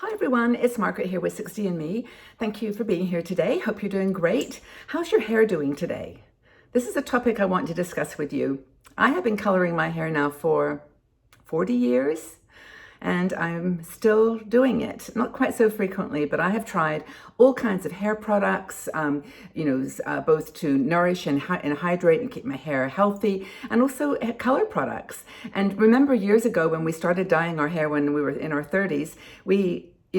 Hi everyone, it's Margaret here with 60andMe. Thank you for being here today. Hope you're doing great. How's your hair doing today? This is a topic I want to discuss with you. I have been coloring my hair now for 40 years and I'm still doing it. Not quite so frequently, but I have tried all kinds of hair products, both to nourish and hydrate and keep my hair healthy, and also color products. And remember years ago when we started dyeing our hair when we were in our 30s,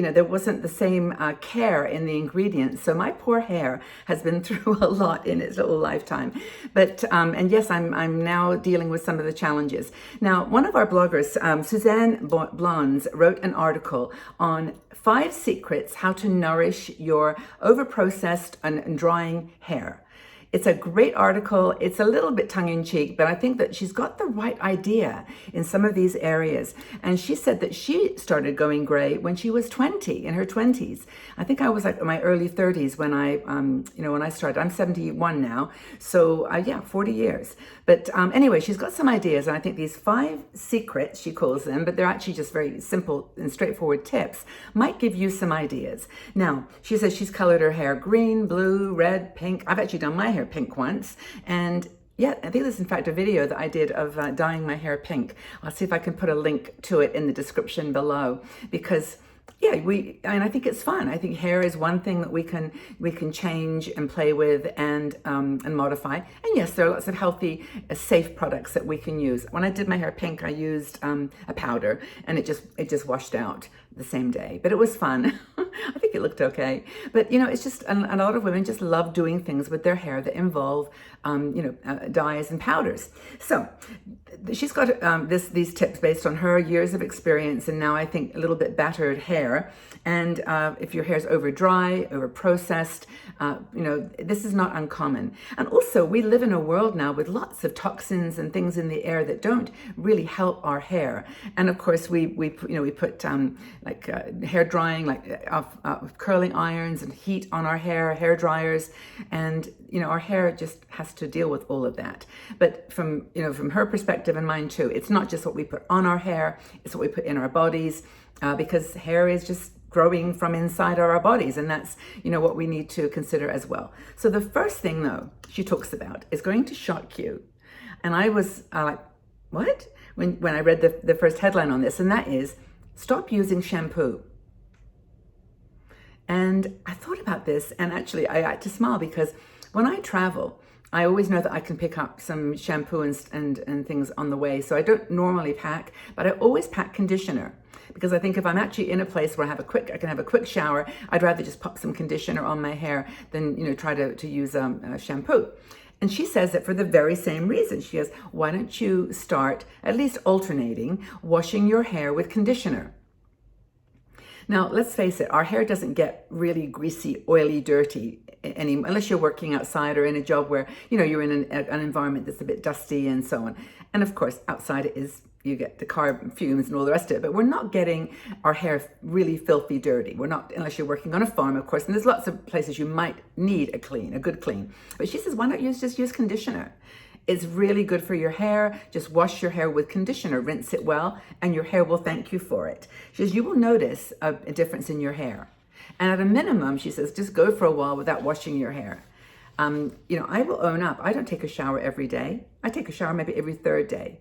there wasn't the same care in the ingredients. So my poor hair has been through a lot in its little lifetime. But, and yes, I'm now dealing with some of the challenges. Now, one of our bloggers, Suzanne Blondes, wrote an article on 5 secrets how to nourish your overprocessed and drying hair. It's a great article. It's a little bit tongue-in-cheek, but I think that she's got the right idea in some of these areas. And she said that she started going gray when she was 20, in her 20s. I think I was like in my early 30s when I started. I'm 71 now, so 40 years. But anyway, she's got some ideas, and I think these 5 secrets, she calls them, but they're actually just very simple and straightforward tips, might give you some ideas. Now, she says she's colored her hair green, blue, red, pink. I've actually done my hair pink once, and I think there's in fact a video that I did of dyeing my hair pink. I'll see if I can put a link to it in the description below, because I think it's fun. I think hair is one thing that we can change and play with and modify. And yes, there are lots of healthy, safe products that we can use. When I did my hair pink, I used a powder, and it just washed out the same day. But it was fun. I think it looked okay. But it's just a lot of women just love doing things with their hair that involve dyes and powders. So she's got these tips based on her years of experience, and now I think a little bit battered hair. And if your hair is over dry, over processed, this is not uncommon. And also, we live in a world now with lots of toxins and things in the air that don't really help our hair. And of course, we put hair drying, curling irons and heat on our hair dryers, and our hair just has to deal with all of that. But from her perspective and mine too, it's not just what we put on our hair, it's what we put in our bodies, because hair is just growing from inside our bodies, and that's what we need to consider as well. So the first thing though she talks about is going to shock you, and I was like, what? When I read the first headline on this, and that is, stop using shampoo. And I thought about this, and actually I had to smile, because when I travel, I always know that I can pick up some shampoo and things on the way. So I don't normally pack, but I always pack conditioner, because I think if I'm actually in a place where I can have a quick shower, I'd rather just pop some conditioner on my hair than try to use shampoo. And she says that for the very same reason. She goes, why don't you start at least alternating washing your hair with conditioner? Now, let's face it, our hair doesn't get really greasy, oily, dirty unless you're working outside or in a job where, you're in an environment that's a bit dusty and so on. And of course, outside you get the car fumes and all the rest of it, but we're not getting our hair really filthy dirty. We're not, unless you're working on a farm, of course, and there's lots of places you might need a good clean. But she says, why not just use conditioner? It's really good for your hair. Just wash your hair with conditioner, rinse it well, and your hair will thank you for it. She says, you will notice a difference in your hair. And at a minimum, she says, just go for a while without washing your hair. I will own up, I don't take a shower every day. I take a shower maybe every 3rd day.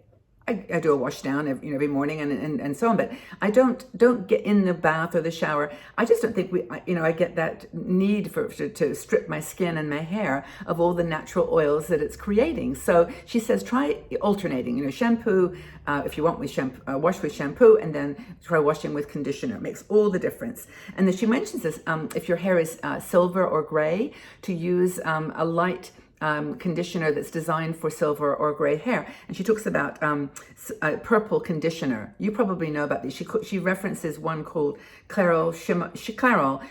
I do a wash down every morning and so on, but I don't get in the bath or the shower. I just don't think I get that need to strip my skin and my hair of all the natural oils that it's creating. So she says, try alternating, shampoo, if you want with shampoo, wash with shampoo, and then try washing with conditioner. It makes all the difference. And then she mentions this, if your hair is silver or gray, to use a light conditioner that's designed for silver or gray hair. And she talks about purple conditioner. You probably know about these. She references one called Clairol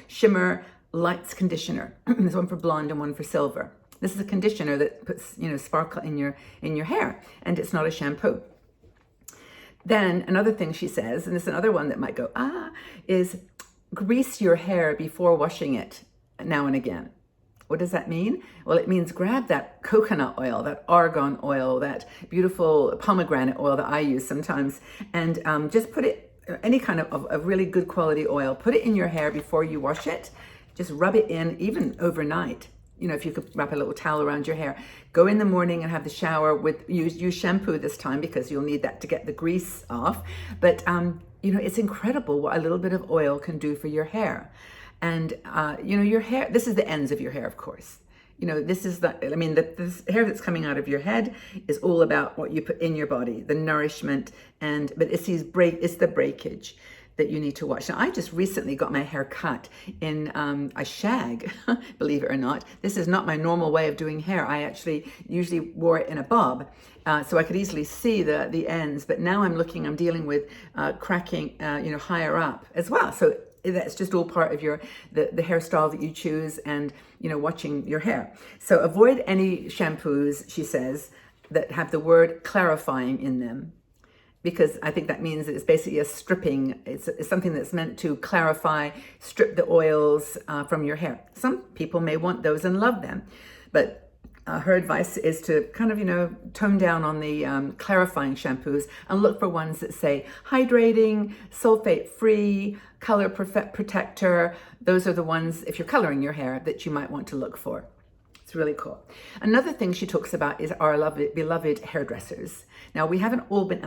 Shimmer Lights Conditioner. There's one for blonde and one for silver. This is a conditioner that puts sparkle in your hair, and it's not a shampoo. Then another thing she says, and this is another one that might go, is grease your hair before washing it now and again. What does that mean? Well, it means grab that coconut oil, that argan oil, that beautiful pomegranate oil that I use sometimes, and just put it any kind of really good quality oil. Put it in your hair before you wash it. Just rub it in, even overnight. You know, if you could wrap a little towel around your hair. Go in the morning and have the shower with, use shampoo this time because you'll need that to get the grease off. But, you know, it's incredible what a little bit of oil can do for your hair. And, you know, your hair, this is the ends of your hair, of course. You know, this is this hair that's coming out of your head is all about what you put in your body, the nourishment, but it's the breakage that you need to watch. Now, I just recently got my hair cut in a shag, believe it or not. This is not my normal way of doing hair. I actually usually wore it in a bob, so I could easily see the ends, but now I'm dealing with cracking, you know, higher up as well. So that's just all part of the hairstyle that you choose and, you know, watching your hair. So avoid any shampoos, she says, that have the word clarifying in them, because I think that means that it's basically a stripping. It's something that's meant to clarify, strip the oils from your hair. Some people may want those and love them, but her advice is to kind of, you know, tone down on the clarifying shampoos and look for ones that say hydrating, sulfate-free, color protector. Those are the ones, if you're coloring your hair, that you might want to look for. It's really cool. Another thing she talks about is our beloved hairdressers. Now, we haven't all been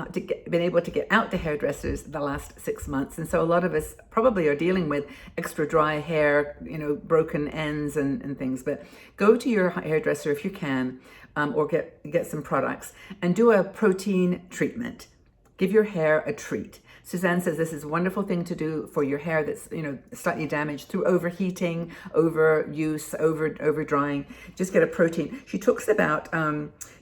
able to get out to hairdressers the last 6 months, and so a lot of us probably are dealing with extra dry hair, you know, broken ends and things. But go to your hairdresser if you can, or get some products and do a protein treatment. Give your hair a treat. Suzanne says this is a wonderful thing to do for your hair that's, you know, slightly damaged through overheating, overuse, over drying. Just get a protein. She talks about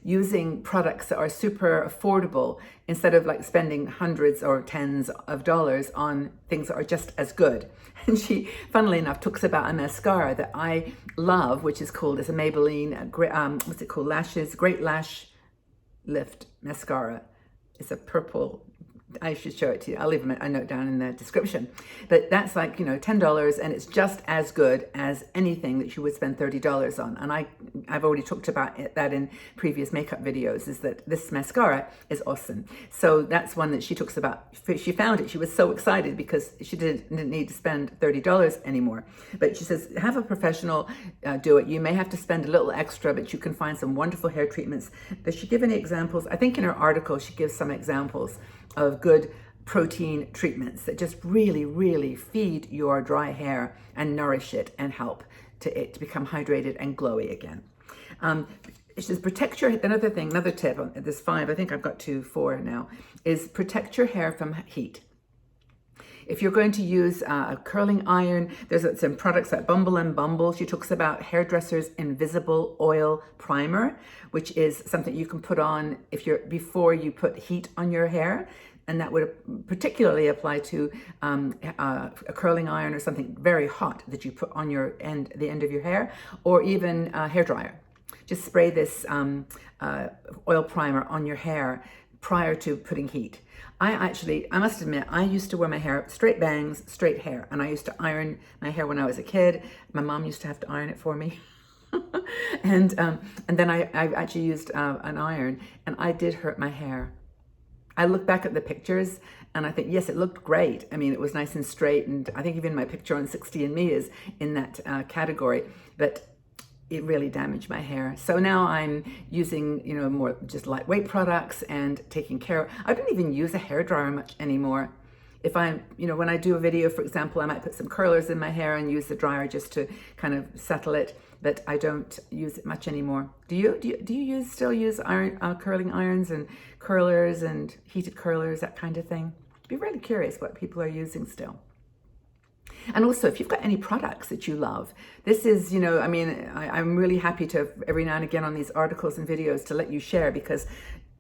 using products that are super affordable instead of like spending hundreds or tens of dollars on things that are just as good. And she, funnily enough, talks about a mascara that I love, which is called, it's a Maybelline, what's it called? Great Lash Lift Mascara. It's a purple, I should show it to you. I'll leave a note down in the description. But that's like, you know, $10, and it's just as good as anything that you would spend $30 on. And I've already talked about that in previous makeup videos, is that this mascara is awesome. So that's one that she talks about. She found it. She was so excited because she didn't need to spend $30 anymore. But she says, have a professional do it. You may have to spend a little extra, but you can find some wonderful hair treatments. Does she give any examples? I think in her article, she gives some examples of good protein treatments that just really, really feed your dry hair and nourish it and help it to become hydrated and glowy again. It says protect your, another tip, there's 5, I think I've got 4 now, is protect your hair from heat. If you're going to use a curling iron, there's some products like Bumble and Bumble. She talks about hairdresser's invisible oil primer, which is something you can put on before you put heat on your hair. And that would particularly apply to a curling iron or something very hot that you put on the end of your hair, or even a hairdryer. Just spray this oil primer on your hair prior to putting heat. I must admit, I used to wear my hair straight bangs, straight hair, and I used to iron my hair when I was a kid. My mom used to have to iron it for me. and then I actually used an iron, and I did hurt my hair. I look back at the pictures and I think, yes, it looked great. I mean, it was nice and straight, and I think even my picture on 60andMe is in that category, but it really damaged my hair. So now I'm using, you know, more just lightweight products and taking care. I don't even use a hairdryer much anymore. If I'm, you know, when I do a video, for example, I might put some curlers in my hair and use the dryer just to kind of settle it, but I don't use it much anymore. Do you still use curling irons and curlers and heated curlers, that kind of thing? I'd be really curious what people are using still. And also, if you've got any products that you love, this is, you know, I mean, I'm really happy to every now and again on these articles and videos to let you share, because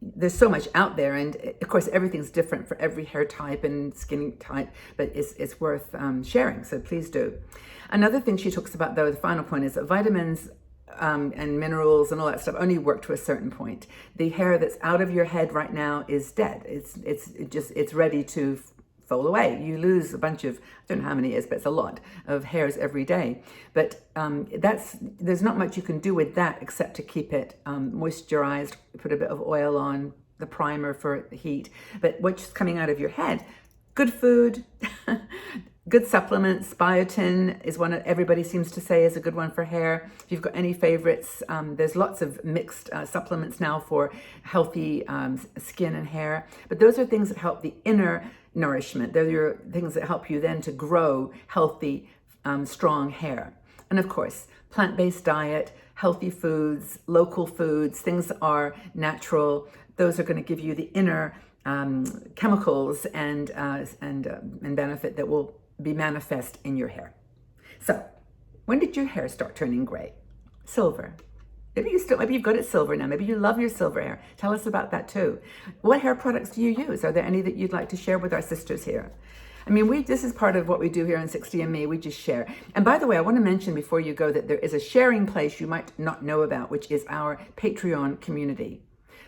there's so much out there, and of course everything's different for every hair type and skin type, but it's worth sharing, so please do. Another thing she talks about, though, the final point, is that vitamins and minerals and all that stuff only work to a certain point. The hair that's out of your head right now is dead. It's ready to fall away. You lose a bunch of, I don't know how many it is, but it's a lot of hairs every day. But there's not much you can do with that except to keep it moisturized, put a bit of oil on, the primer for the heat. But what's coming out of your head Good food, good supplements. Biotin is one that everybody seems to say is a good one for hair. If you've got any favorites, there's lots of mixed supplements now for healthy skin and hair. But those are things that help the inner nourishment. They're your things that help you then to grow healthy, strong hair. And of course, plant-based diet, healthy foods, local foods, things that are natural. Those are going to give you the inner chemicals and benefit that will be manifest in your hair. So, when did your hair start turning gray? Silver. Maybe you've got it silver now. Maybe you love your silver hair. Tell us about that too. What hair products do you use? Are there any that you'd like to share with our sisters here? I mean, this is part of what we do here on 60andMe. We just share. And by the way, I want to mention before you go that there is a sharing place you might not know about, which is our Patreon community.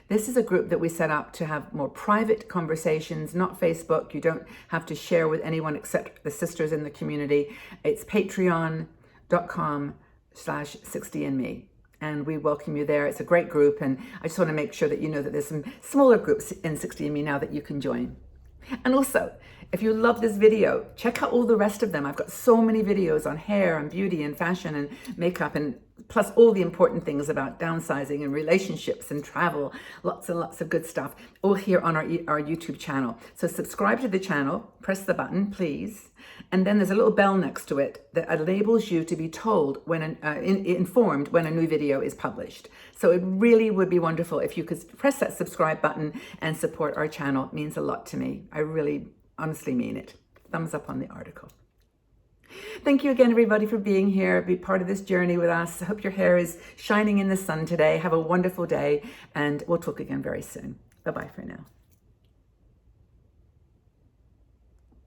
This is a group that we set up to have more private conversations, not Facebook. You don't have to share with anyone except the sisters in the community. It's patreon.com/60andme. And we welcome you there. It's a great group. And I just want to make sure that you know that there's some smaller groups in 60andme now that you can join. And also, if you love this video, check out all the rest of them. I've got so many videos on hair and beauty and fashion and makeup, and plus all the important things about downsizing and relationships and travel. Lots and lots of good stuff, all here on our YouTube channel. So subscribe to the channel, press the button, please. And then there's a little bell next to it that enables you to be told when informed when a new video is published. So it really would be wonderful if you could press that subscribe button and support our channel. It means a lot to me. I really honestly mean it. Thumbs up on the article. Thank you again, everybody, for being here. Be part of this journey with us. I hope your hair is shining in the sun today. Have a wonderful day, and we'll talk again very soon. Bye-bye for now.